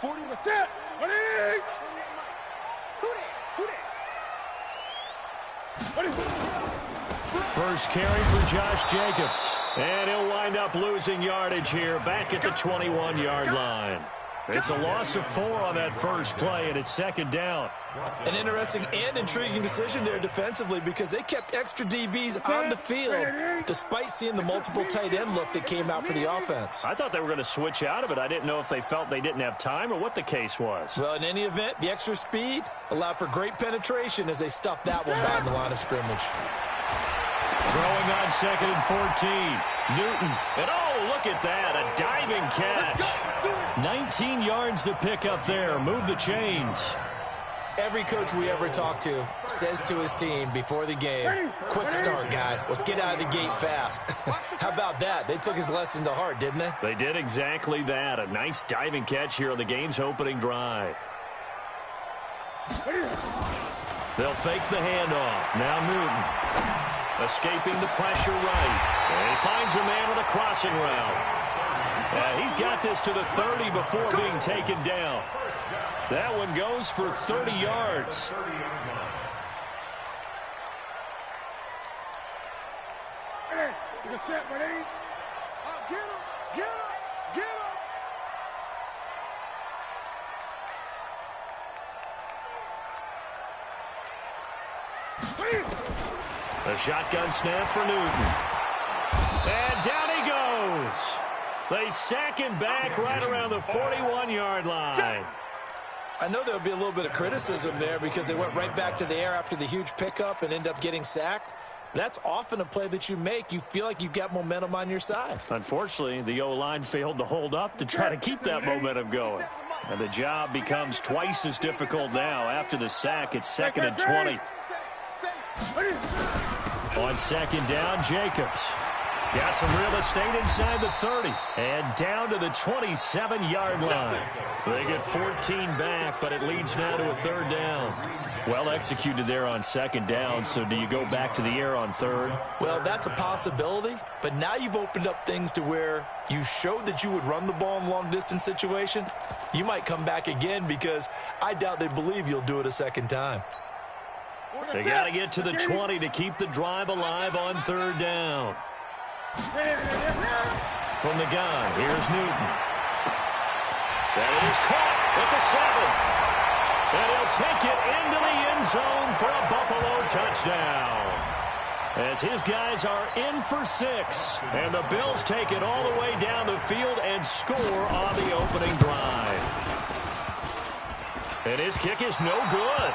40%. First carry for Josh Jacobs. And he'll wind up losing yardage here back at the 21-yard line. It's a loss of 4 on that first play, and it's second down. An interesting and intriguing decision there defensively because they kept extra DBs on the field despite seeing the multiple tight end look that came out for the offense. I thought they were going to switch out of it. I didn't know if they felt they didn't have time or what the case was. Well, in any event, the extra speed allowed for great penetration as they stuffed that one behind the line of scrimmage. Throwing on second and 14. Newton. And oh, look at that. A diving catch. 19 yards to pick up there. Move the chains. Every coach we ever talk to says to his team before the game, quick start, guys. Let's get out of the gate fast. How about that? They took his lesson to heart, didn't they? They did exactly that. A nice diving catch here on the game's opening drive. They'll fake the handoff. Now Newton. Escaping the pressure right. And he finds a man on a crossing route. He's got this to the 30 before being taken down. That one goes for 30 yards. A shotgun snap for Newton. And down he goes. They sack him back right around the 41-yard line. I know there'll be a little bit of criticism there because they went right back to the air after the huge pickup and end up getting sacked. That's often a play that you make. You feel like you've got momentum on your side. Unfortunately, the O-line failed to hold up to try to keep that momentum going. And the job becomes twice as difficult now. After the sack, it's second and 20. On second down, Jacobs. Got some real estate inside the 30. And down to the 27-yard line. They get 14 back, but it leads now to a third down. Well executed there on second down, so do you go back to the air on third? Well, that's a possibility, but now you've opened up things to where you showed that you would run the ball in a long-distance situation. You might come back again because I doubt they believe you'll do it a second time. They got to get to the 20 to keep the drive alive on third down. From the gun, here's Newton. That is caught at the 7. And he'll take it into the end zone for a Buffalo touchdown. As his guys are in for 6. And the Bills take it all the way down the field and score on the opening drive. And his kick is no good.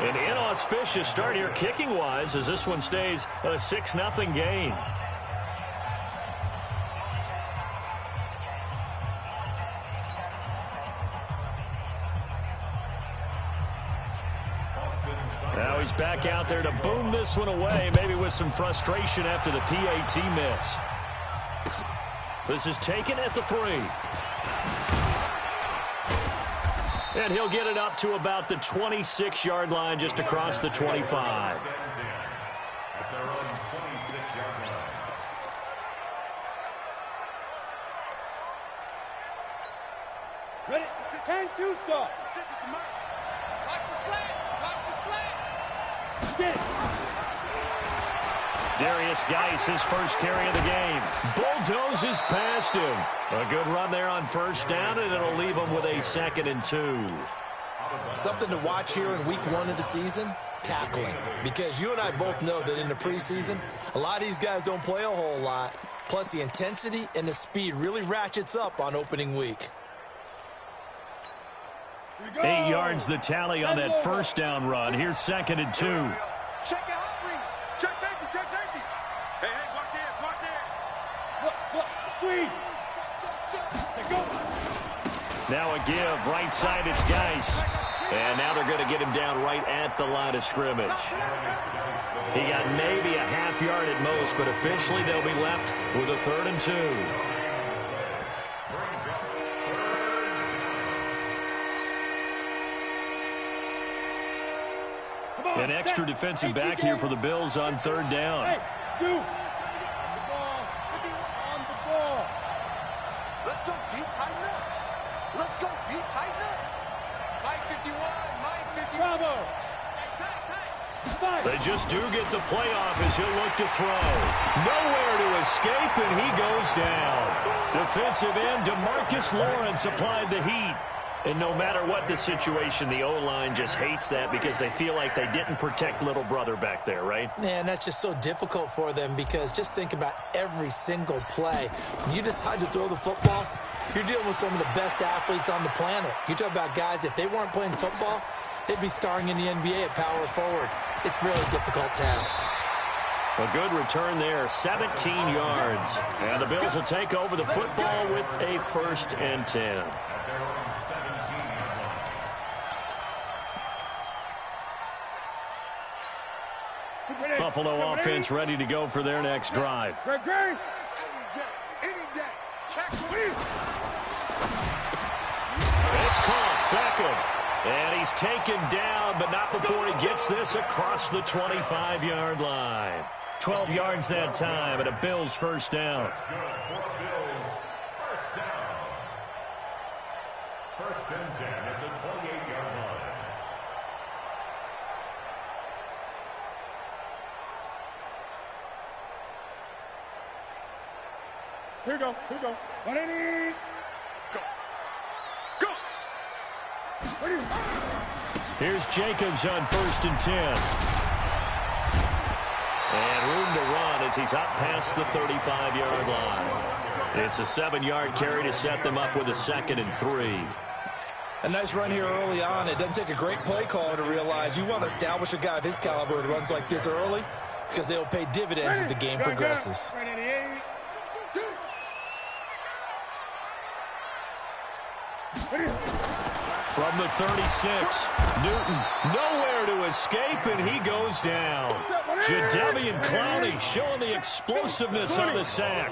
An inauspicious start here kicking-wise as this one stays a 6-0 game. Now he's back out there to boom this one away, maybe with some frustration after the PAT miss. This is taken at the 3. And he'll get it up to about the 26-yard line just across the 25. Ready? 10-2, sir. Watch the slant. Watch the slant. Get it. Darius Geis, his first carry of the game. Bulldozes past him. A good run there on first down, and it'll leave him with a 2nd and 2. Something to watch here in week 1 of the season, tackling. Because you and I both know that in the preseason, a lot of these guys don't play a whole lot. Plus, the intensity and the speed really ratchets up on opening week. 8 yards the tally on that first down run. Here's 2nd and 2. Check the hot read. Check safety. Check safety. Hey, watch here. Watch here. Look. Squeeze. Go. Now a give. Right side, it's Geis. And now they're going to get him down right at the line of scrimmage. He got maybe a half yard at most, but officially they'll be left with a 3rd and 2. An extra defensive back here for the Bills on 3rd down. Hey, shoot. On the ball. Let's go deep, tighten up. Let's go deep, tighten up. They just do get the playoff as he'll look to throw. Nowhere to escape, and he goes down. Defensive end DeMarcus Lawrence applied the heat. And no matter what the situation, the O-line just hates that because they feel like they didn't protect little brother back there, right? Man, that's just so difficult for them because just think about every single play. When you decide to throw the football, you're dealing with some of the best athletes on the planet. You talk about guys, if they weren't playing football, they'd be starring in the NBA at power forward. It's a really difficult task. A good return there, 17 yards. And the Bills will take over the football with a 1st and 10. Buffalo offense ready to go for their next drive. It's caught. Beckham. And he's taken down, but not before he gets this across the 25-yard line. 12 yards that time, and a Bills 1st down. 1st and 10 at the 28-yard line. Here we go. 180. Go. Here's Jacobs on 1st and 10. And room to run as he's up past the 35-yard line. It's a 7-yard carry to set them up with a 2nd and 3. A nice run here early on. It doesn't take a great play caller to realize you want to establish a guy of his caliber that runs like this early because they'll pay dividends as the game progresses. From the 36, Newton nowhere to escape, and he goes down. Jadeveon Clowney showing the explosiveness on the sack.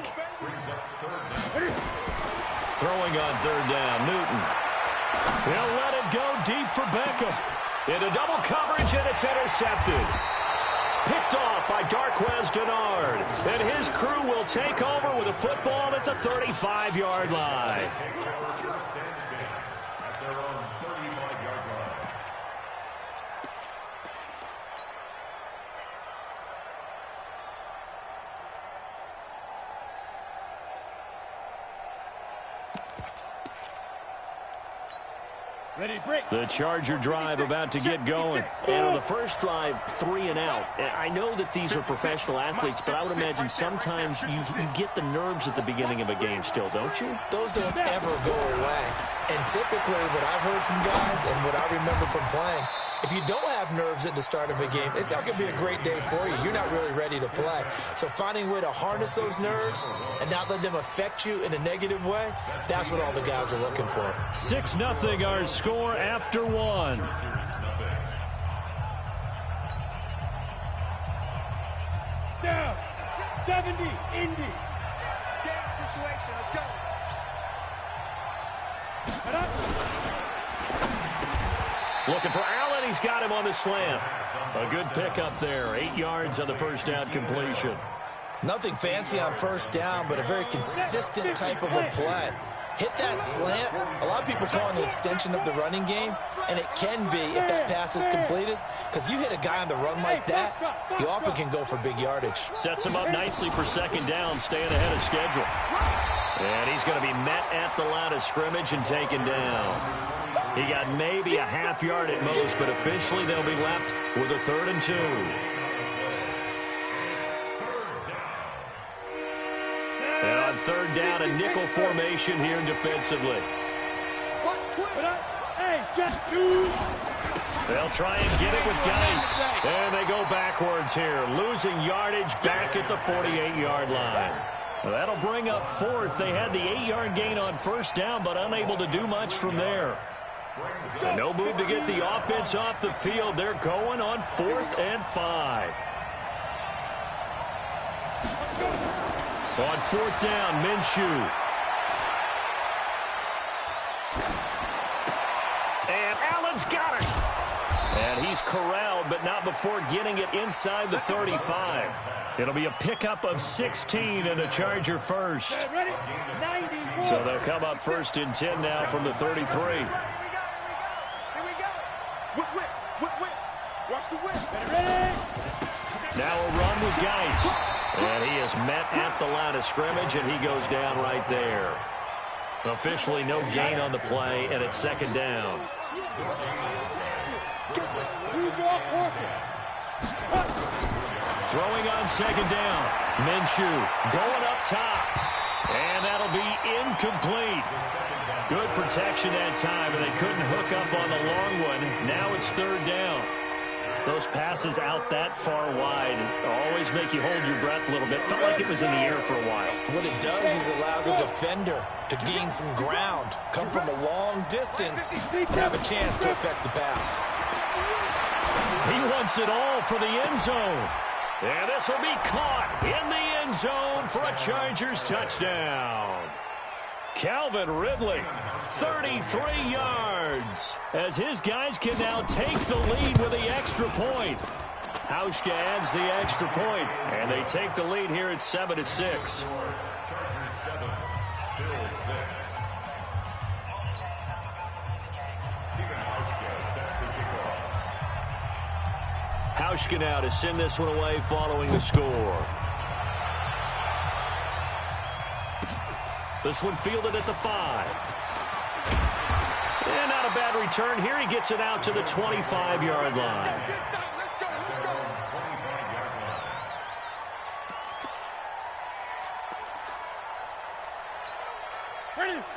Throwing on 3rd down, Newton. He'll let it go deep for Beckham. Into double coverage, and it's intercepted. Picked off by Darquez Dennard. And his crew will take over with a football at the 35-yard line. The Charger drive about to get going. And on the first drive, 3 and out. And I know that these are professional athletes, but I would imagine sometimes you get the nerves at the beginning of a game still, don't you? Those don't ever go away. And typically what I've heard from guys and what I remember from playing, if you don't have nerves at the start of a game, it's not going to be a great day for you. You're not really ready to play. So finding a way to harness those nerves and not let them affect you in a negative way, that's what all the guys are looking for. 6-0 our score after 1. Down. 70, Indy. Scan situation. Let's go. Head up. Looking for Allen. He's got him on the slant. A good pickup there. 8 yards on the 1st down completion. Nothing fancy on 1st down, but a very consistent type of a play. Hit that slant. A lot of people call it an extension of the running game, and it can be if that pass is completed, because you hit a guy on the run like that, you often can go for big yardage. Sets him up nicely for 2nd down, staying ahead of schedule. And he's going to be met at the line of scrimmage and taken down. He got maybe a half yard at most, but officially they'll be left with a 3rd and 2. And on 3rd down, a nickel formation here defensively. They'll try and get it with Geis. And they go backwards here, losing yardage back at the 48-yard line. Well, that'll bring up 4th. They had the 8-yard gain on 1st down, but unable to do much from there. And no move to get the offense off the field. They're going on 4th and 5. On 4th down, Minshew. And Allen's got it. And he's corralled, but not before getting it inside the 35. It'll be a pickup of 16 and a Charger 1st. So they'll come up 1st and 10 now from the 33. Watch Now a run with Geis. And he is met at the line of scrimmage, and he goes down right there. Officially no gain on the play, and it's second down. Throwing on second down. Minshew going up top. And that'll be incomplete. Good protection that time, and they couldn't hook up on the long one. Now it's third down. Those passes out that far wide always make you hold your breath a little bit. Felt like it was in the air for a while. What it does is it allows a defender to gain some ground, come from a long distance, and have a chance to affect the pass. He wants it all for the end zone. And this will be caught in the end zone for a Chargers touchdown. Calvin Ridley, 33 yards, as his guys can now take the lead with the extra point. Hauschka adds the extra point, and they take the lead here at 7-6. Hauschka now to send this one away following the score. This one fielded at the 5. And not a bad return here. He gets it out to the 25-yard line.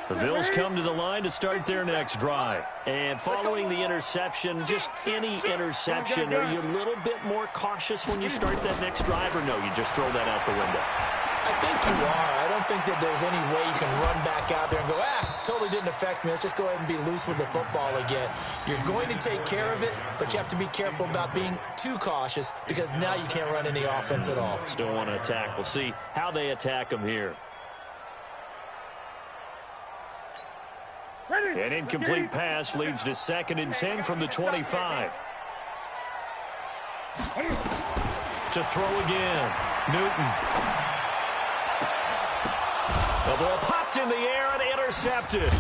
The Bills come to the line to start their next drive. And following the interception, just any interception, are you a little bit more cautious when you start that next drive, or no, you just throw that out the window? I think you are. I don't think that there's any way you can run back out there and go, totally didn't affect me. Let's just go ahead and be loose with the football again. You're going to take care of it, but you have to be careful about being too cautious because now you can't run any offense at all. Still want to attack. We'll see how they attack them here. An incomplete pass leads to 2nd and 10 from the 25. To throw again. Newton. The ball popped in the air and intercepted.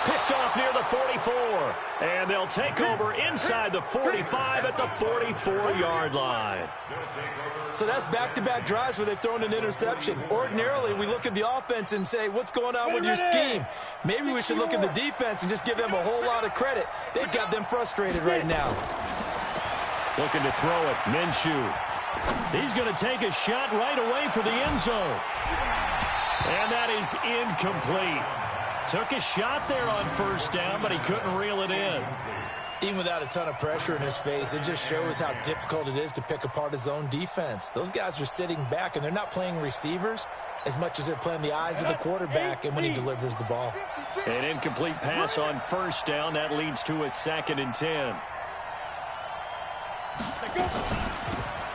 Picked off near the 44. And they'll take over inside the 45 at the 44-yard line. So that's back-to-back drives where they've thrown an interception. Ordinarily, we look at the offense and say, what's going on with your scheme? Maybe we should look at the defense and just give them a whole lot of credit. They've got them frustrated right now. Looking to throw it. Minshew. He's going to take a shot right away for the end zone. And that is incomplete. Took a shot there on first down, but he couldn't reel it in. Even without a ton of pressure in his face, it just shows how difficult it is to pick apart his own defense. Those guys are sitting back, and they're not playing receivers as much as they're playing the eyes of the quarterback and when he delivers the ball. An incomplete pass on first down. That leads to a 2nd and 10.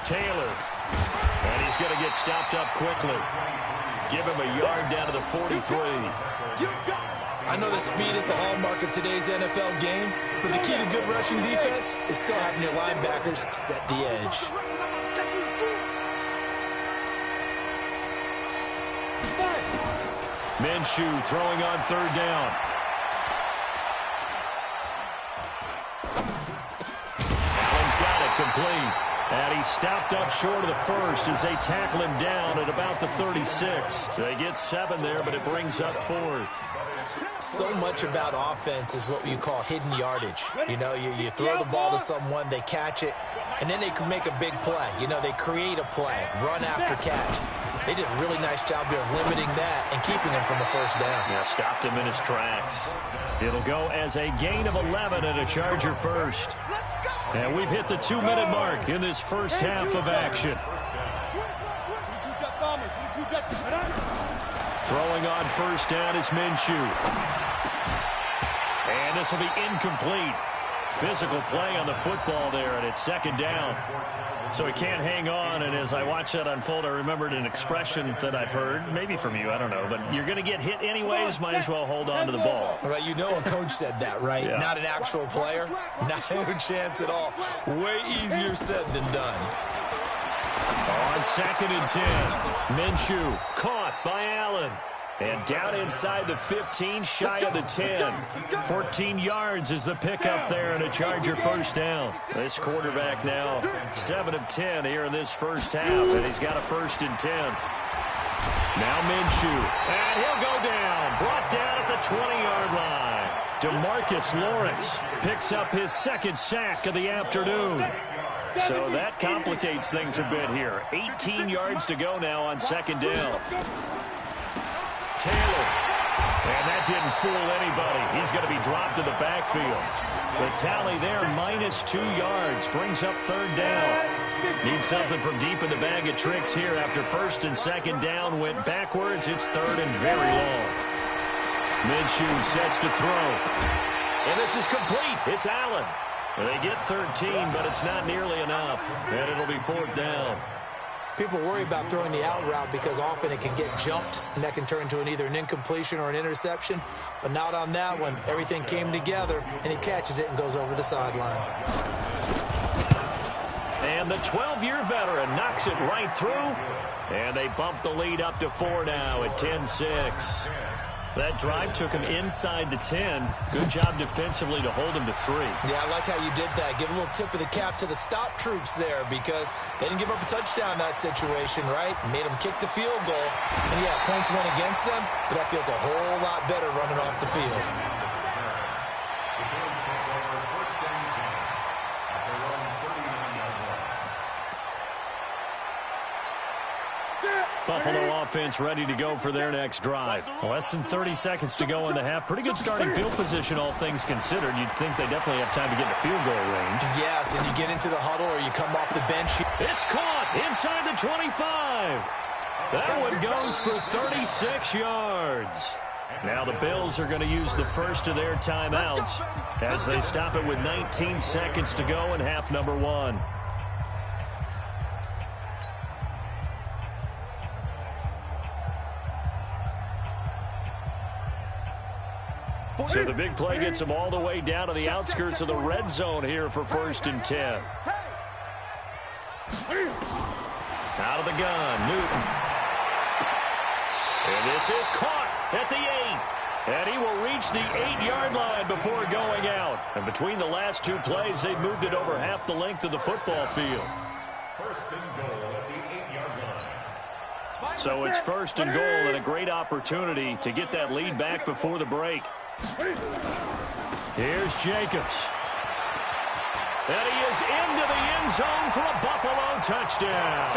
Taylor. And he's going to get stopped up quickly. Give him a yard down to the 43. I know that speed is the hallmark of today's NFL game, but the key to good rushing defense is still having your linebackers set the edge. Minshew throwing on third down. Allen's got it complete. And he stopped up short of the first as they tackle him down at about the 36. They get 7 there, but it brings up 4th. So much about offense is what you call hidden yardage. You know, you throw the ball to someone, they catch it, and then they can make a big play. You know, they create a play, run after catch. They did a really nice job here of limiting that and keeping him from a first down. Yeah, stopped him in his tracks. It'll go as a gain of 11 and a Charger first. And we've hit the 2-minute mark in this first half of action. Throwing on first down is Minshew. And this will be incomplete. Physical play on the football there, and it's 2nd down. So he can't hang on, and as I watch that unfold, I remembered an expression that I've heard, maybe from you, I don't know, but you're going to get hit anyways, might as well hold on to the ball. All right, you know a coach said that, right? Yeah. Not an actual player. No chance at all. Way easier said than done. On 2nd and 10, Minshew caught by Allen. And down inside the 15, shy of the 10. 14 yards is the pickup there and a Charger first down. This quarterback now 7 of 10 here in this first half, and he's got a 1st and 10. Now Minshew, and he'll go down. Brought down at the 20-yard line. DeMarcus Lawrence picks up his 2nd sack of the afternoon. So that complicates things a bit here. 18 yards to go now on 2nd down. Taylor. And that didn't fool anybody. He's going to be dropped to the backfield. The tally there, -2 yards. Brings up 3rd down. Need something from deep in the bag of tricks here after 1st and 2nd down went backwards. It's 3rd and very long. Minshew sets to throw. And this is complete. It's Allen. They get 13, but it's not nearly enough. And it'll be 4th down. People worry about throwing the out route because often it can get jumped, and that can turn into either an incompletion or an interception. But not on that one. Everything came together, and he catches it and goes over the sideline. And the 12-year veteran knocks it right through. And they bump the lead up to 4 now at 10-6. That drive took him inside the 10. Good job defensively to hold him to 3. Yeah, I like how you did that. Give a little tip of the cap to the stop troops there because they didn't give up a touchdown in that situation, right? Made them kick the field goal. And, yeah, points went against them, but that feels a whole lot better running off the field. Buffalo offense ready to go for their next drive. Less than 30 seconds to go in the half. Pretty good starting field position, all things considered. You'd think they definitely have time to get to field goal range. Yes, and you get into the huddle or you come off the bench. It's caught inside the 25. That one goes for 36 yards. Now the Bills are going to use the first of their timeouts as they stop it with 19 seconds to go in half number 1. So the big play gets them all the way down to the outskirts of the red zone here for 1st and 10. Out of the gun, Newton. And this is caught at the 8. And he will reach the 8-yard line before going out. And between the last 2 plays, they've moved it over half the length of the football field. 1st and goal at the 8-yard line. So it's 1st and goal and a great opportunity to get that lead back before the break. Here's Jacobs. And he is into the end zone for a Buffalo touchdown.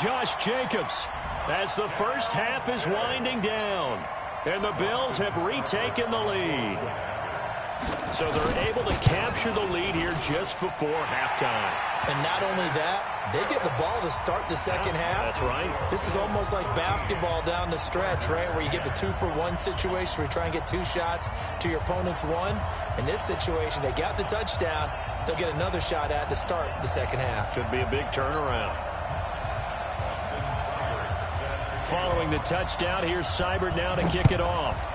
Josh Jacobs as the first half is winding down. And the Bills have retaken the lead. So they're able to capture the lead here just before halftime. And not only that, they get the ball to start the second half. That's right. This is almost like basketball down the stretch, right, where you get the 2-for-1 situation where you try and get 2 shots to your opponent's 1. In this situation, they got the touchdown. They'll get another shot at to start the second half. Could be a big turnaround. Following the touchdown, here's Seibert now to kick it off.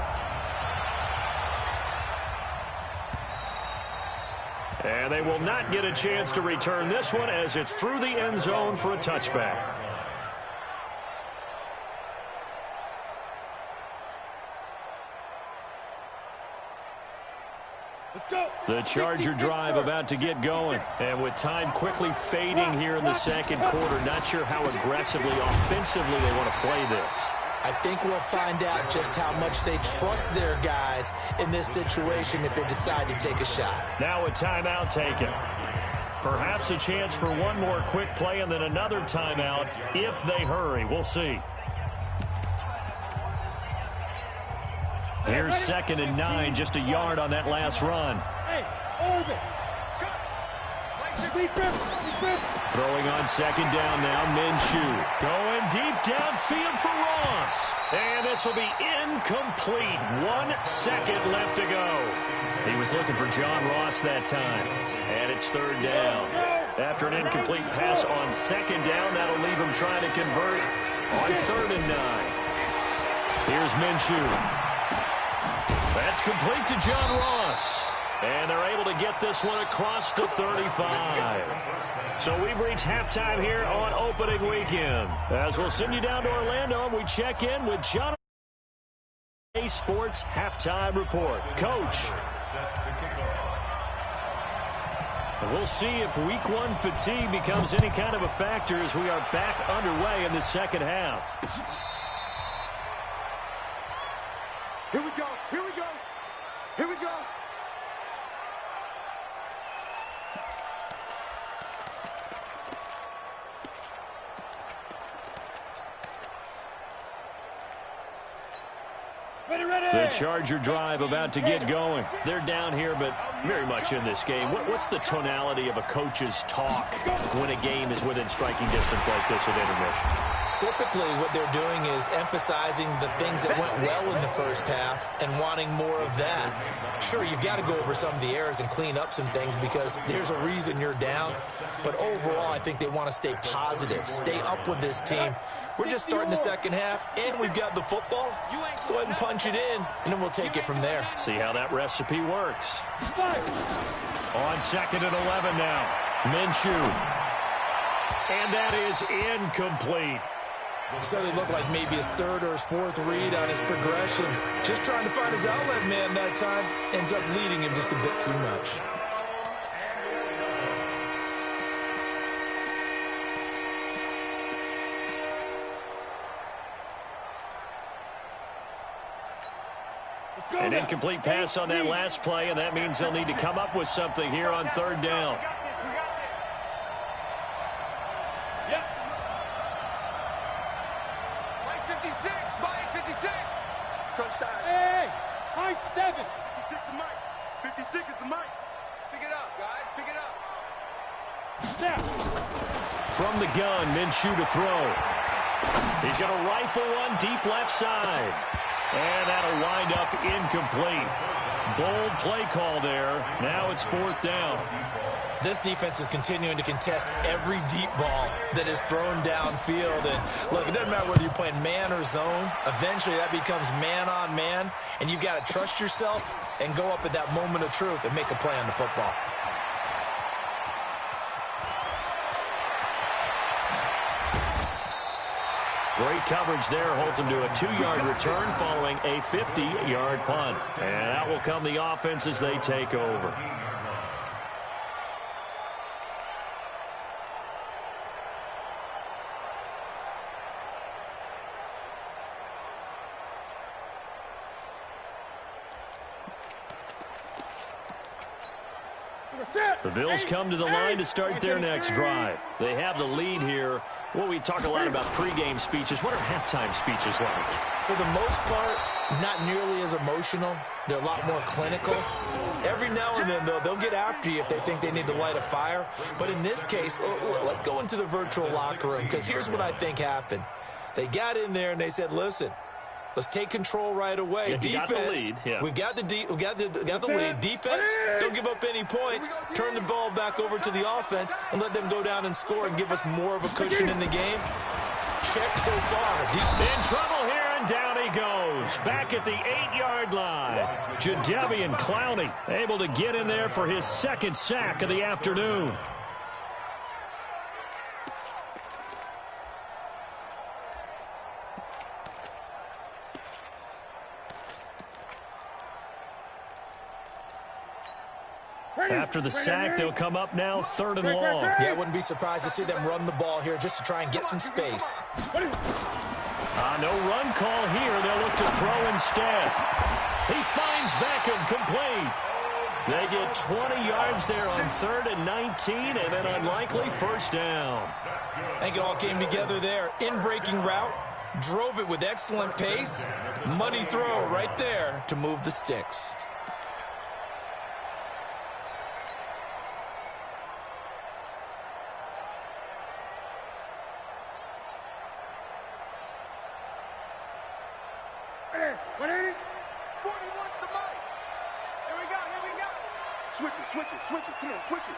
And they will not get a chance to return this one as it's through the end zone for a touchback. Let's go. The Charger drive about to get going. And with time quickly fading here in the second quarter, not sure how aggressively, offensively they want to play this. I think we'll find out just how much they trust their guys in this situation if they decide to take a shot. Now a timeout taken. Perhaps a chance for one more quick play and then another timeout if they hurry. We'll see. Here's 2nd and 9, just a yard on that last run. Hey, hold it. Throwing on 2nd down now, Minshew. Going deep downfield for Ross. And this will be incomplete. 1 second left to go. He was looking for John Ross that time. And it's 3rd down. After an incomplete pass on 2nd down, that'll leave him trying to convert on 3rd and 9. Here's Minshew. That's complete to John Ross. And they're able to get this one across the 35. So we've reached halftime here on opening weekend. As we'll send you down to Orlando, and we check in with John. Sports Halftime Report. Coach. And we'll see if week one fatigue becomes any kind of a factor as we are back underway in the second half. Here we go. Here we go. Here we go. The Charger drive about to get going. They're down here, but very much in this game. What's the tonality of a coach's talk when a game is within striking distance like this at intermission? Typically, what they're doing is emphasizing the things that went well in the first half and wanting more of that. Sure, you've got to go over some of the errors and clean up some things because there's a reason you're down. But overall, I think they want to stay positive, stay up with this team. We're just starting the second half, and we've got the football. Let's go ahead and punch it in, and then we'll take it from there. See how that recipe works. On 2nd and 11 now. Minshew. And that is incomplete. So they look like maybe his third or his fourth read on his progression. Just trying to find his outlet man that time. Ends up leading him just a bit too much. An incomplete pass on that last play, and that means they'll need to come up with something here on 3rd down. Crunch time. Hey, high 7. 56 the mic. 56 is the mic. Pick it up, guys. Pick it up. Snap. From the gun, Minshew to throw. He's going to rifle one deep left side. And that'll wind up incomplete. Bold play call there. Now it's 4th down. This defense is continuing to contest every deep ball that is thrown downfield. And look, it doesn't matter whether you're playing man or zone. Eventually, that becomes man on man. And you've got to trust yourself and go up at that moment of truth and make a play on the football. Great coverage there. Holds him to a 2-yard return following a 50-yard punt. And that will come the offense as they take over. The Bills come to the line to start their next drive. They have the lead here. Well, we talk a lot about pregame speeches. What are halftime speeches like? For the most part, not nearly as emotional. They're a lot more clinical. Every now and then, though, they'll get after you if they think they need to light a fire. But in this case, let's go into the virtual locker room, because here's what I think happened. They got in there and they said, listen, let's take control right away. Yeah, Defense, we've got the lead. Defense, don't give up any points. Turn the ball back over to the offense and let them go down and score and give us more of a cushion in the game. Check so far. In trouble here, and down he goes. Back at the 8-yard line. Jadeveon Clowney able to get in there for his 2nd sack of the afternoon. After the sack, they'll come up now 3rd and long. Yeah, I wouldn't be surprised to see them run the ball here just to try and get some space. No run call here. They'll look to throw instead. He finds Beckham complete. They get 20 yards there on 3rd and 19, and an unlikely 1st down. I think it all came together there. In-breaking route, drove it with excellent pace. Money throw right there to move the sticks. Switch it. Come on, switch it.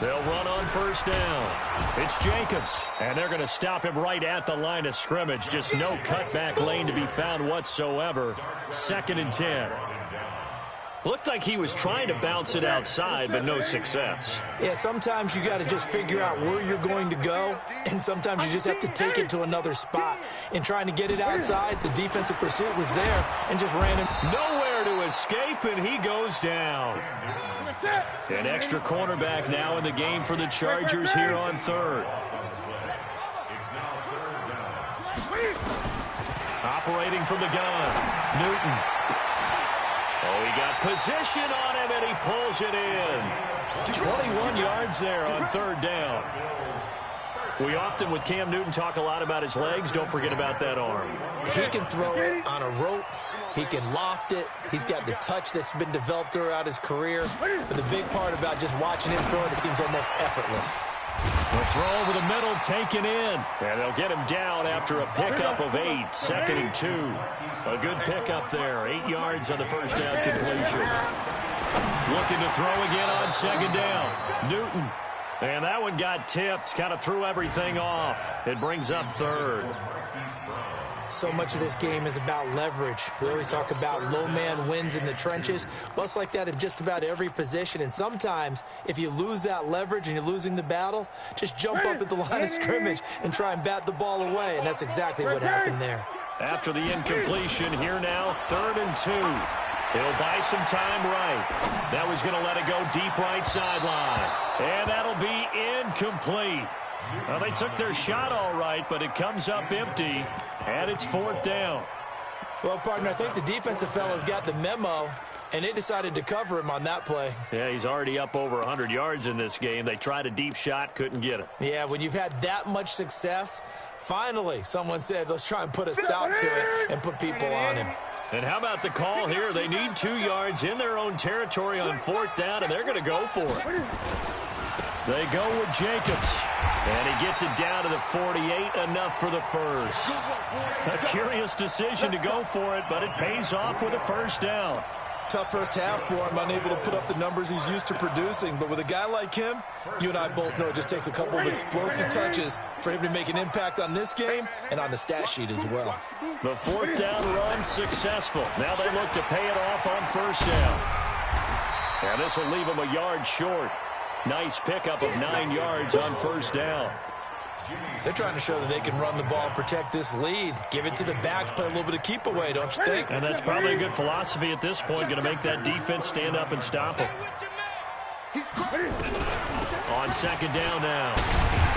They'll run on 1st down. It's Jacobs, and they're going to stop him right at the line of scrimmage. Just no cutback lane to be found whatsoever. 2nd and 10. Looked like he was trying to bounce it outside, but no success. Yeah, sometimes you got to just figure out where you're going to go, and sometimes you just have to take it to another spot. In trying to get it outside, the defensive pursuit was there and just ran him. Nowhere to escape, and he goes down. An extra cornerback now in the game for the Chargers here on third. Operating from the gun, Newton. Oh, he got position on him, and he pulls it in. 21 yards there on third down. We often, with Cam Newton, talk a lot about his legs. Don't forget about that arm. He can throw it on a rope. He can loft it. He's got the touch that's been developed throughout his career. But the big part about just watching him throw it, it seems almost effortless. The throw over the middle taken in. And they'll get him down after a pickup of 8. 2nd and 2. A good pickup there. 8 yards on the first down completion. Looking to throw again on 2nd down. Newton. And that one got tipped. Kind of threw everything off. It brings up 3rd. So much of this game is about leverage. We always talk about low man wins in the trenches. Well, it's like that in just about every position. And sometimes, if you lose that leverage and you're losing the battle, just jump up at the line of scrimmage and try and bat the ball away. And that's exactly what happened there. After the incompletion, here now, 3rd and 2. He'll buy some time right. Now he's going to let it go deep right sideline. And that'll be incomplete. Well, they took their shot all right, but it comes up empty, and it's 4th down. Well, partner, I think the defensive fellas got the memo, and they decided to cover him on that play. Yeah, he's already up over 100 yards in this game. They tried a deep shot, couldn't get it. Yeah, when you've had that much success, finally someone said, let's try and put a stop to it and put people on him. And how about the call here? They need 2 yards in their own territory on 4th down, and they're going to go for it. They go with Jacobs. And he gets it down to the 48, enough for the first. A curious decision to go for it, but it pays off with a first down. Tough first half for him, unable to put up the numbers he's used to producing. But with a guy like him, you and I both know it just takes a couple of explosive touches for him to make an impact on this game and on the stat sheet as well. The 4th down run successful. Now they look to pay it off on first down. And this will leave him a yard short. Nice pickup of 9 yards on first down. They're trying to show that they can run the ball and protect this lead. Give it to the backs, play a little bit of keep away, don't you think? And that's probably a good philosophy at this point, going to make that defense stand up and stop him. On 2nd down now,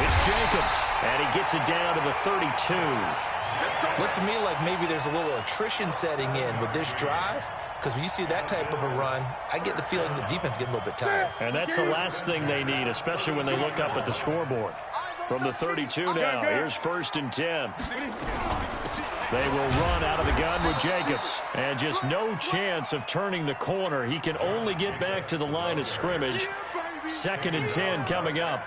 it's Jacobs, and he gets it down to the 32. Looks to me like maybe there's a little attrition setting in with this drive. Because when you see that type of a run, I get the feeling the defense getting a little bit tired. And that's the last thing they need, especially when they look up at the scoreboard. From the 32 now, here's 1st and 10. They will run out of the gun with Jacobs. And just no chance of turning the corner. He can only get back to the line of scrimmage. 2nd and 10 coming up.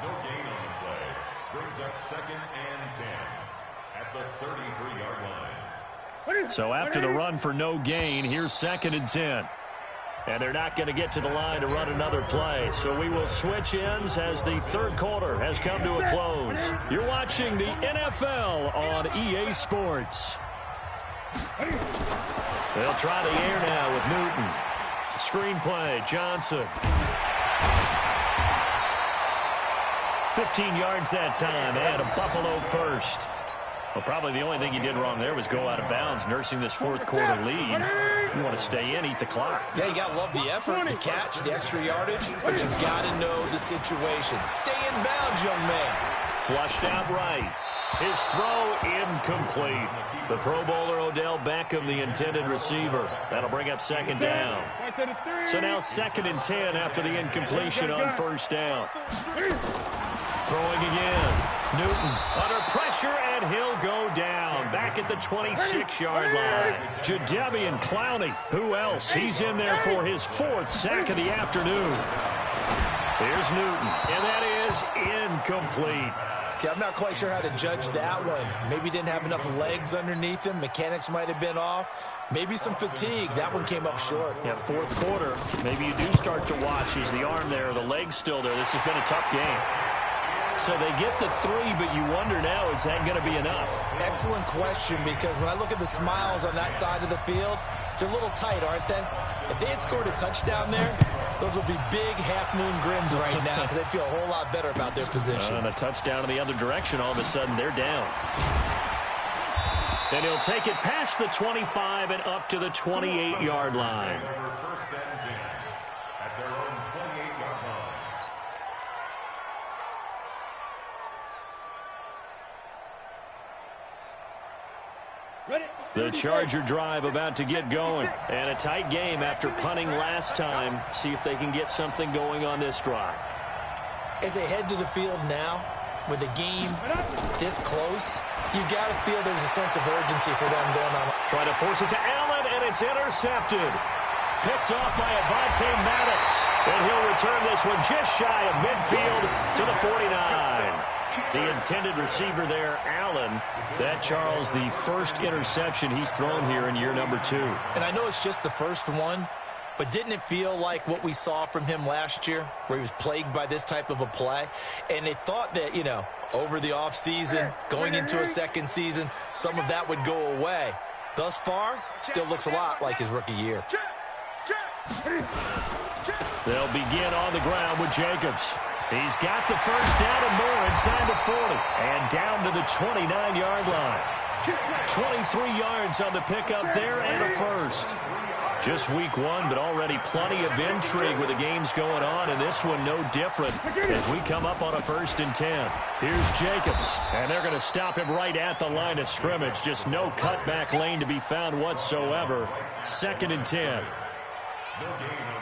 No gain on the play. Brings up 2nd and 10 at the 33-yard line. So after the run for no gain, here's 2nd and 10. And they're not going to get to the line to run another play. So we will switch ends as the 3rd quarter has come to a close. You're watching the NFL on EA Sports. They'll try the air now with Newton. Screenplay, Johnson. 15 yards that time, and a Buffalo first. Well, probably the only thing he did wrong there was go out of bounds, nursing this 4th quarter lead. You want to stay in, eat the clock. Yeah, you got to love the effort, the catch, the extra yardage, but you got to know the situation. Stay in bounds, young man. Flushed out right. His throw incomplete. The Pro Bowler Odell Beckham, the intended receiver. That'll bring up 2nd down. So now 2nd and 10 after the incompletion on first down. Throwing again. Newton under pressure, and he'll go down. Back at the 26-yard line. Jadeveon Clowney. Who else? He's in there for his 4th sack of the afternoon. Here's Newton, and that is incomplete. Okay, I'm not quite sure how to judge that one. Maybe didn't have enough legs underneath him. Mechanics might have been off. Maybe some fatigue. That one came up short. Yeah, 4th quarter. Maybe you do start to watch. Is the arm there, the leg's still there? This has been a tough game. So they get the 3, but you wonder now, is that going to be enough? Excellent question, because when I look at the smiles on that side of the field, they're a little tight, aren't they? If they had scored a touchdown there, those would be big half-moon grins right now because they'd feel a whole lot better about their position. And a touchdown in the other direction, all of a sudden they're down. And he'll take it past the 25 and up to the 28-yard line. First and 10 at their own 28-yard line. The Charger drive about to get going. And a tight game after punting last time. See if they can get something going on this drive. As they head to the field now, with the game this close, you've got to feel there's a sense of urgency for them going on. Trying to force it to Allen, and it's intercepted. Picked off by Avonte Maddox. And he'll return this one just shy of midfield to the 49. The intended receiver there, Allen. That, Charles, the first interception he's thrown here in year number 2. And I know it's just the first one, but didn't it feel like what we saw from him last year, where he was plagued by this type of a play? And they thought that, you know, over the offseason, going into a second season, some of that would go away. Thus far, still looks a lot like his rookie year. They'll begin on the ground with Jacobs. He's got the first down and more inside the 40. And down to the 29-yard line. 23 yards on the pickup there and a first. Just week 1, but already plenty of intrigue with the games going on, and this one no different as we come up on a 1st and 10. Here's Jacobs, and they're going to stop him right at the line of scrimmage. Just no cutback lane to be found whatsoever. 2nd and 10.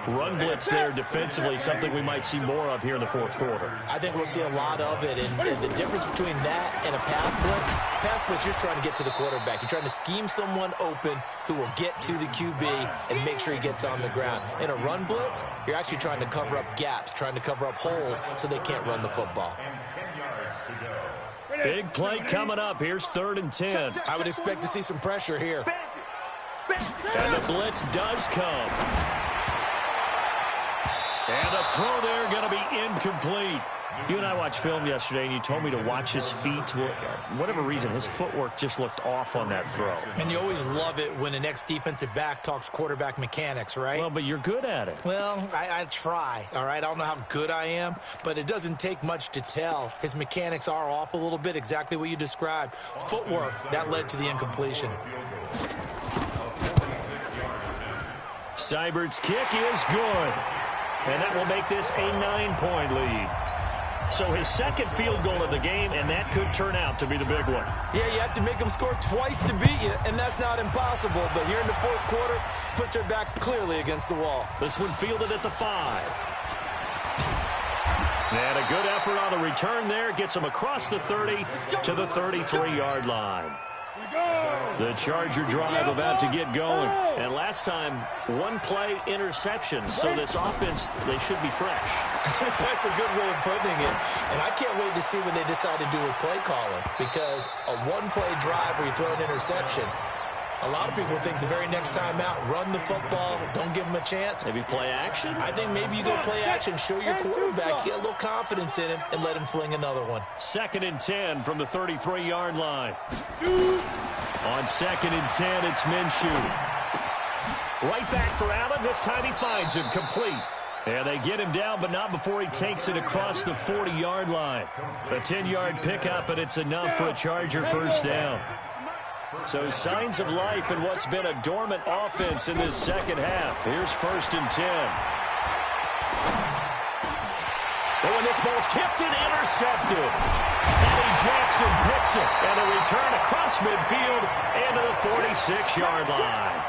Run blitz there defensively, something we might see more of here in the 4th quarter. I think we'll see a lot of it, and the difference between that and a pass blitz, you're just trying to get to the quarterback. You're trying to scheme someone open who will get to the QB and make sure he gets on the ground. In a run blitz, you're actually trying to cover up gaps, trying to cover up holes so they can't run the football. Big play coming up. Here's 3rd and 10. I would expect to see some pressure here. And the blitz does come. And the throw there going to be incomplete. You and I watched film yesterday, and you told me to watch his feet. For whatever reason, his footwork just looked off on that throw. And you always love it when the next defensive back talks quarterback mechanics, right? Well, but you're good at it. Well, I try, all right? I don't know how good I am, but it doesn't take much to tell. His mechanics are off a little bit, exactly what you described. Footwork, that led to the incompletion. Seibert's kick is good. And that will make this a 9-point lead. So his 2nd field goal of the game, and that could turn out to be the big one. Yeah, you have to make them score twice to beat you, and that's not impossible. But here in the 4th quarter, puts their backs clearly against the wall. This one fielded at the 5. And a good effort on the return there. Gets him across the 30 to the 33-yard line. The Charger drive about to get going. And last time, 1-play interception. So this offense, they should be fresh. That's a good way of putting it. And I can't wait to see what they decide to do with play calling. Because a 1-play drive where you throw an interception, a lot of people think the very next time out, run the football, don't give him a chance. Maybe play action? I think maybe you go play action, show your quarterback, get a little confidence in him, and let him fling another one. 2nd and 10 from the 33-yard line. On 2nd and 10, it's Minshew. Right back for Allen. This time he finds him complete. And they get him down, but not before he takes it across the 40-yard line. A 10-yard pickup, and it's enough for a Charger first down. So signs of life in what's been a dormant offense in this 2nd half. Here's 1st and 10. Oh, and this ball's tipped and intercepted. Eddie Jackson picks it. And a return across midfield into the 46-yard line.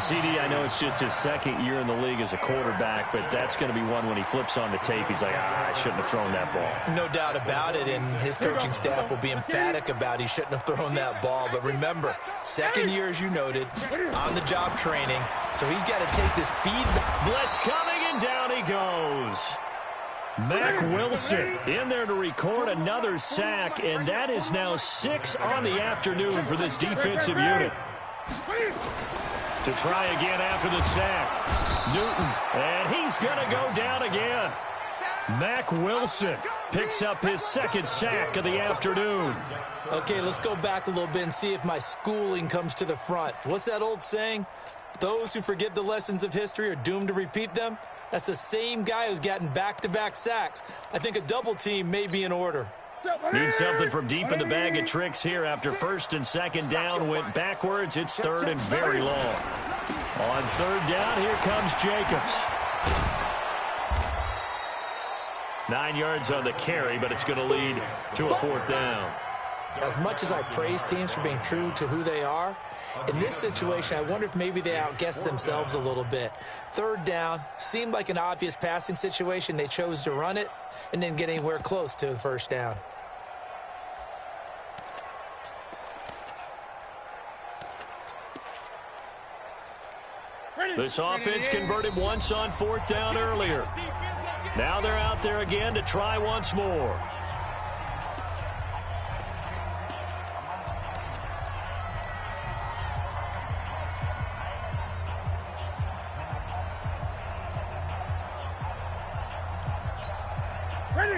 CD, I know it's just his 2nd year in the league as a quarterback, but that's going to be one when he flips on the tape. He's like, I shouldn't have thrown that ball. No doubt about it, and his coaching staff will be emphatic about he shouldn't have thrown that ball. But remember, 2nd year, as you noted, on-the-job training, so he's got to take this feedback. Blitz coming, and down he goes. Mack Wilson in there to record another sack, and that is now 6 on the afternoon for this defensive unit. To try again after the sack. Newton, and he's going to go down again. Mack Wilson picks up his second sack of the afternoon. Okay, let's go back a little bit and see if my schooling comes to the front. What's that old saying? Those who forget the lessons of history are doomed to repeat them. That's the same guy who's gotten back-to-back sacks. I think a double team may be in order. Need something from deep in the bag of tricks here after first and second down went backwards. It's third and very long. On third down, here comes Jacobs. 9 yards on the carry, but it's going to lead to a fourth down. As much as I praise teams for being true to who they are, in this situation, I wonder if maybe they outguessed themselves a little bit. Third down seemed like an obvious passing situation. They chose to run it and didn't get anywhere close to the first down. This offense converted once on fourth down earlier. Now they're out there again to try once more.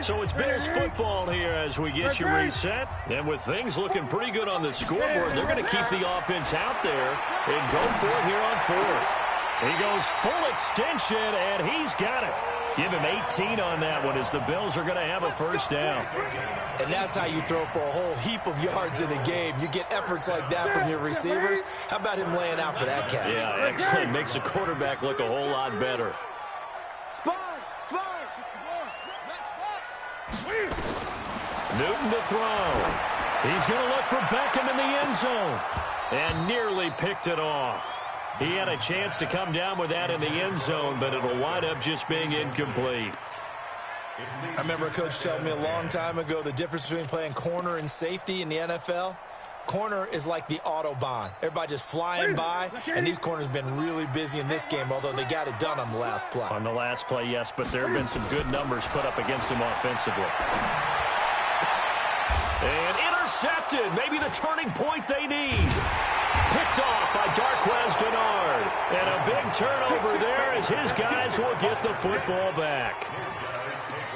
So it's Bills football here as we get you reset. And with things looking pretty good on the scoreboard, they're going to keep the offense out there and go for it here on fourth. He goes full extension, and he's got it. Give him 18 on that one as the Bills are going to have a first down. And that's how you throw for a whole heap of yards in the game. You get efforts like that from your receivers. How about him laying out for that catch? Yeah, excellent. Makes the quarterback look a whole lot better. Newton to throw. He's going to look for Beckham in the end zone. And nearly picked it off. He had a chance to come down with that in the end zone, but it'll wind up just being incomplete. I remember a coach telling me a long time ago the difference between playing corner and safety in the NFL. Corner is like the Autobahn. Everybody just flying by, and these corners have been really busy in this game, although they got it done on the last play. On the last play, yes, but there have been some good numbers put up against them offensively. And intercepted. Maybe the turning point they need. Picked off by Darquez Denard. And a big turnover there as his guys will get the football back.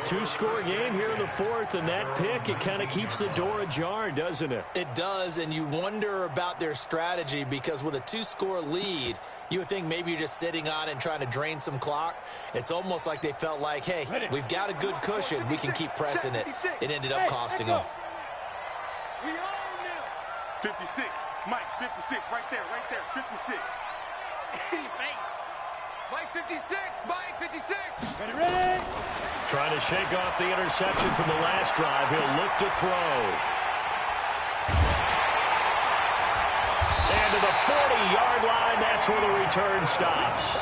Two-score game here in the fourth, and that pick, it kind of keeps the door ajar, doesn't it? It does, and you wonder about their strategy because with a two-score lead, you would think maybe you're just sitting on it and trying to drain some clock. It's almost like they felt like, hey, we've got a good cushion. We can keep pressing it. It ended up costing them. 56. Mike, 56. Right there. 56. Mike, 56. Mike, 56. Ready. Trying to shake off the interception from the last drive. He'll look to throw. And to the 40-yard line, that's where the return stops.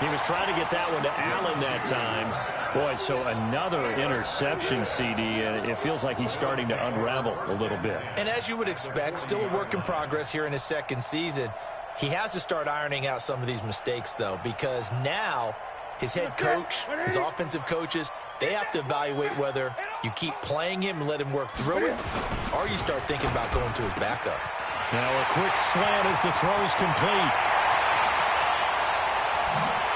He was trying to get that one to Allen that time. Boy, so another interception, CD. It feels like he's starting to unravel a little bit. And as you would expect, still a work in progress here in his second season. He has to start ironing out some of these mistakes, though, because now his head coach, his offensive coaches, they have to evaluate whether you keep playing him and let him work through it, or you start thinking about going to his backup. Now a quick slant as the throw's complete.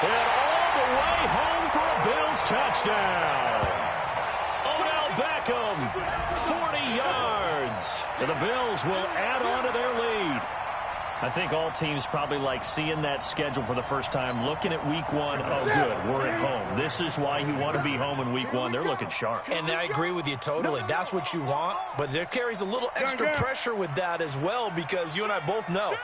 And all the way home for a Bills touchdown. Odell Beckham, 40 yards. And the Bills will add on to their lead. I think all teams probably like seeing that schedule for the first time, looking at week one. Oh, good, we're at home. This is why you want to be home in week one. They're looking sharp. And I agree with you totally. That's what you want, but there carries a little extra pressure with that as well because you and I both know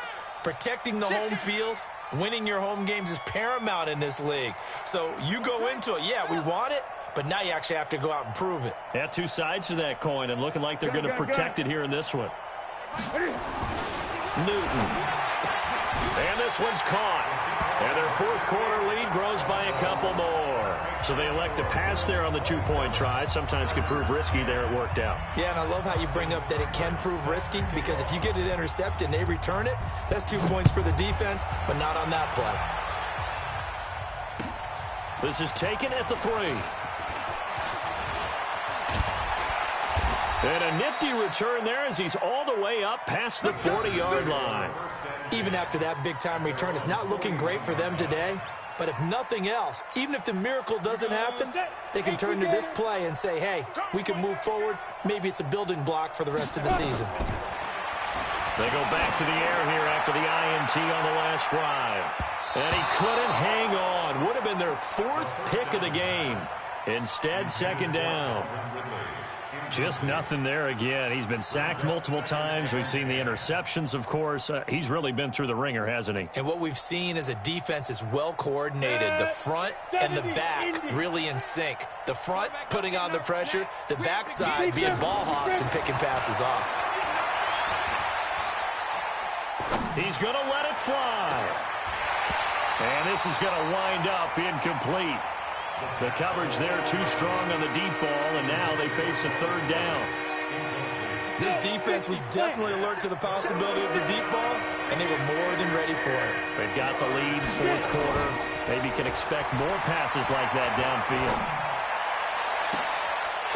protecting the home field, winning your home games is paramount in this league. So you go into it, yeah, we want it, but now you actually have to go out and prove it. Yeah, two sides to that coin, and looking like they're going to protect it here in this one. Newton. And this one's caught. And their fourth quarter lead grows by a couple more. So they elect to pass there on the two-point try. Sometimes can prove risky. There it worked out. Yeah, and I love how you bring up that it can prove risky because if you get it intercepted and they return it, that's 2 points for the defense, but not on that play. This is taken at the 3. And a nifty return there as he's all the way up past the 40-yard line. Even after that big-time return, it's not looking great for them today. But if nothing else, even if the miracle doesn't happen, they can turn to this play and say, hey, we can move forward. Maybe it's a building block for the rest of the season. They go back to the air here after the INT on the last drive. And he couldn't hang on. Would have been their 4th pick of the game. Instead, second down. Just nothing there again. He's been sacked multiple times. We've seen the interceptions, of course. He's really been through the ringer, hasn't he? And what we've seen is a defense is well coordinated. The front and the back really in sync. The front putting on the pressure. The backside being ball hawks and picking passes off. He's going to let it fly. And this is going to wind up incomplete. The coverage there too strong on the deep ball, and now they face a third down. This defense was definitely alert to the possibility of the deep ball, and they were more than ready for it. They've got the lead, 4th quarter. Maybe can expect more passes like that downfield.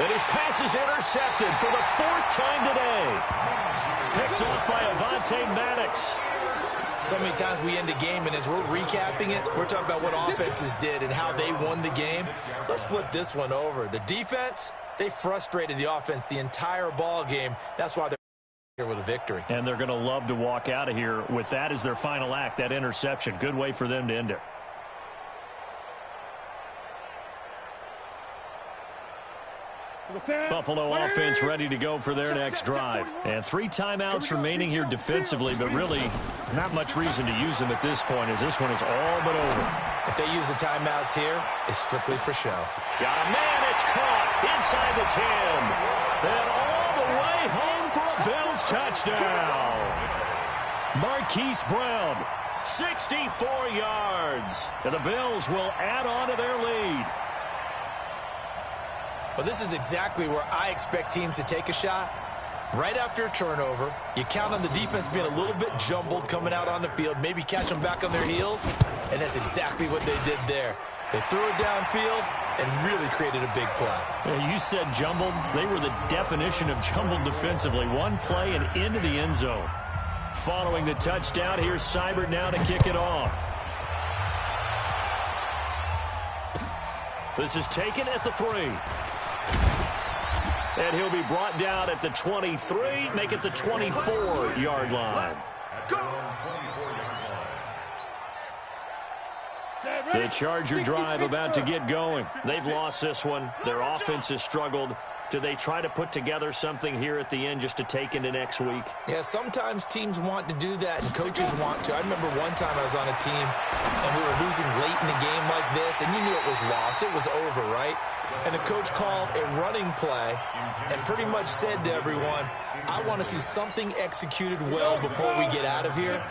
And his pass is intercepted for the 4th time today. Picked off by Avonte Maddox. So many times we end a game, and as we're recapping it, we're talking about what offenses did and how they won the game. Let's flip this one over. The defense, they frustrated the offense the entire ball game. That's why they're here with a victory. And they're going to love to walk out of here with that as their final act, that interception. Good way for them to end it. Buffalo offense ready to go for their next drive. And 3 timeouts remaining here defensively, but really not much reason to use them at this point as this one is all but over. If they use the timeouts here, it's strictly for show. Got a man, it's caught inside the 10. And all the way home for a Bills touchdown. Marquise Brown, 64 yards. And the Bills will add on to their lead. Well, this is exactly where I expect teams to take a shot. Right after a turnover, you count on the defense being a little bit jumbled coming out on the field, maybe catch them back on their heels, and that's exactly what they did there. They threw it downfield and really created a big play. Yeah, you said jumbled. They were the definition of jumbled defensively. One play and into the end zone. Following the touchdown, here's Seibert now to kick it off. This is taken at the 3. And he'll be brought down at the 23, make it the 24-yard line. The Charger drive about to get going. They've lost this one. Their offense has struggled. Do they try to put together something here at the end just to take into next week? Yeah, sometimes teams want to do that and coaches want to. I remember one time I was on a team and we were losing late in the game like this, and you knew it was lost. It was over, right? And the coach called a running play and pretty much said to everyone, I want to see something executed well before we get out of here.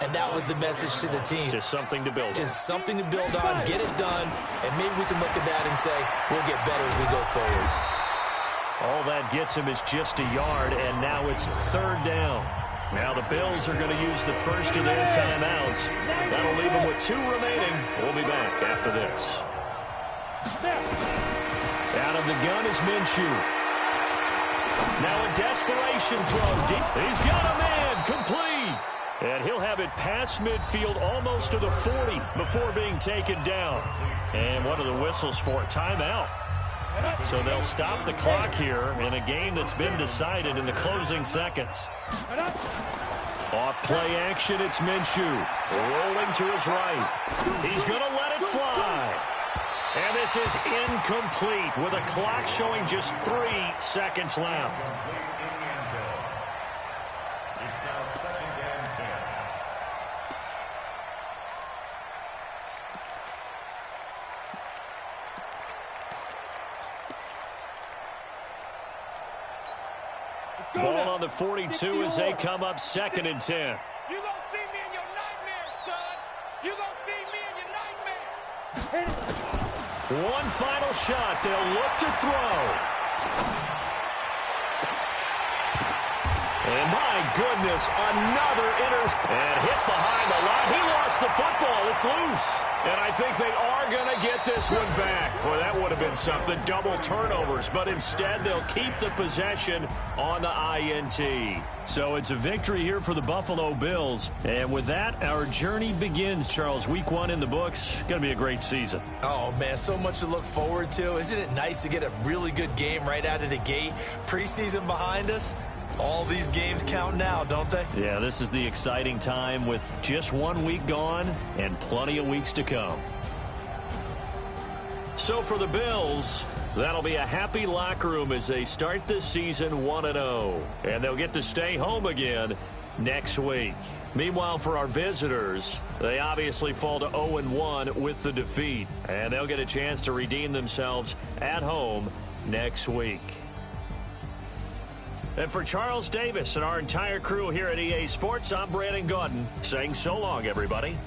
And that was the message to the team. Just something to build on. Just something to build on, get it done, and maybe we can look at that and say, we'll get better as we go forward. All that gets him is just a yard, and now it's third down. Now the Bills are going to use the first of their timeouts. That'll leave them with 2 remaining. We'll be back after this. Out of the gun is Minshew. Now a desperation throw deep. He's got a man, complete. And he'll have it past midfield almost to the 40 before being taken down. And what are the whistles for? Timeout. So they'll stop the clock here in a game that's been decided in the closing seconds. Off play action, it's Minshew. Rolling to his right. He's going to let it fly. And this is incomplete with a clock showing just 3 seconds left. Ball on the 42 as they come up 2nd and 10. You gonna see me in your nightmares, son. You gonna see me in your nightmares. One final shot. They'll look to throw. And my goodness, another and hit behind the line. He lost the football. gets loose. And I think they are going to get this one back. Boy, that would have been something. Double turnovers. But instead, they'll keep the possession on the INT. So it's a victory here for the Buffalo Bills. And with that, our journey begins, Charles. Week 1 in the books. Going to be a great season. Oh, man, so much to look forward to. Isn't it nice to get a really good game right out of the gate? Preseason behind us. All these games count now, don't they? Yeah, this is the exciting time with just 1 week gone and plenty of weeks to come. So for the Bills, that'll be a happy locker room as they start this season 1-0. And they'll get to stay home again next week. Meanwhile, for our visitors, they obviously fall to 0-1 with the defeat. And they'll get a chance to redeem themselves at home next week. And for Charles Davis and our entire crew here at EA Sports, I'm Brandon Gaudin saying so long, everybody.